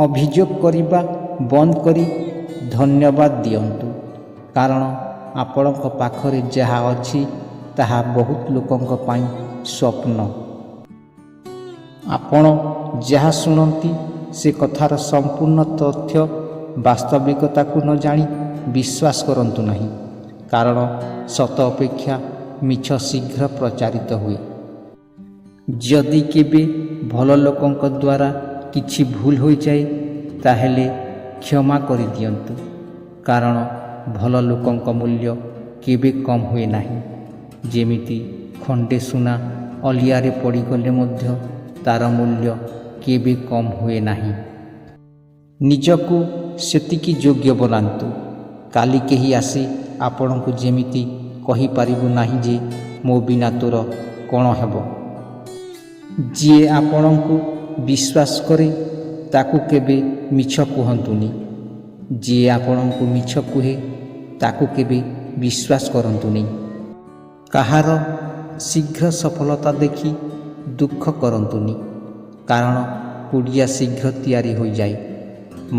ଅଭିଯୋଗ କରିବା ବନ୍ଦ କରି ଧନ୍ୟବାଦ ଦିଅନ୍ତୁ, କାରଣ ଆପଣଙ୍କ ପାଖରେ ଯାହା ଅଛି ତାହା ବହୁତ ଲୋକଙ୍କ ପାଇଁ ସ୍ୱପ୍ନ। ଆପଣ ଯାହା ଶୁଣନ୍ତି ସେ କଥାର ସମ୍ପୂର୍ଣ୍ଣ ତଥ୍ୟ ବାସ୍ତବିକତାକୁ ନ ଜାଣି ବିଶ୍ୱାସ କରନ୍ତୁ ନାହିଁ, କାରଣ ସତ ଅପେକ୍ଷା ମିଛ ଶୀଘ୍ର ପ୍ରଚାରିତ ହୁଏ। ଯଦି କେବେ ଭଲ ଲୋକଙ୍କ ଦ୍ୱାରା କିଛି ଭୁଲ ହୋଇଯାଏ ତାହେଲେ କ୍ଷମା କରିଦିଅନ୍ତୁ, କାରଣ ଭଲ ଲୋକଙ୍କ ମୂଲ୍ୟ କେବେ କମ୍ ହୁଏ ନାହିଁ। ଯେମିତି ଖଣ୍ଡେ ସୁନା ଅଲିଆରେ ପଡ଼ିଗଲେ ମଧ୍ୟ ତା'ର ମୂଲ୍ୟ କେବେ କମ୍ ହୁଏ ନାହିଁ। ନିଜକୁ ସେତିକି ଯୋଗ୍ୟ ବନାନ୍ତୁ, କାଲି କେହି ଆସି ଆପଣଙ୍କୁ ଯେମିତି କହିପାରିବ ନାହିଁ ଯେ ମୋ ବିନା ତୋର କ'ଣ ହେବ। ଯିଏ ଆପଣଙ୍କୁ ବିଶ୍ୱାସ କରେ ତାକୁ କେବେ ମିଛ କୁହନ୍ତୁନି। ଯିଏ ଆପଣଙ୍କୁ ମିଛ କୁହେ ତାକୁ କେବେ ବିଶ୍ୱାସ କରନ୍ତୁନି। କାହାର ଶୀଘ୍ର ସଫଳତା ଦେଖି ଦୁଃଖ କରନ୍ତୁନି, କାରଣ କୁଡ଼ିଆ ଶୀଘ୍ର ତିଆରି ହୋଇଯାଏ,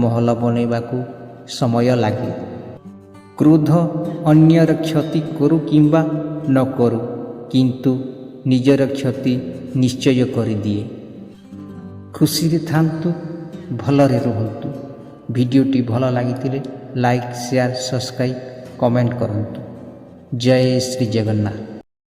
ମହଲ ବନେଇବାକୁ ସମୟ ଲାଗେ। କ୍ରୋଧ ଅନ୍ୟର କ୍ଷତି କରୁ କିମ୍ବା ନ କରୁ, କିନ୍ତୁ ନିଜର କ୍ଷତି ନିଶ୍ଚୟ କରିଦିଏ। ଖୁସିରେ ଥାନ୍ତୁ, ଭଲରେ ରୁହନ୍ତୁ। ଭିଡ଼ିଓଟି ଭଲ ଲାଗିଥିଲେ ଲାଇକ୍, ସେୟାର, ସବସ୍କ୍ରାଇବ୍, କମେଣ୍ଟ କରନ୍ତୁ। ଜୟ ଶ୍ରୀ ଜଗନ୍ନାଥ।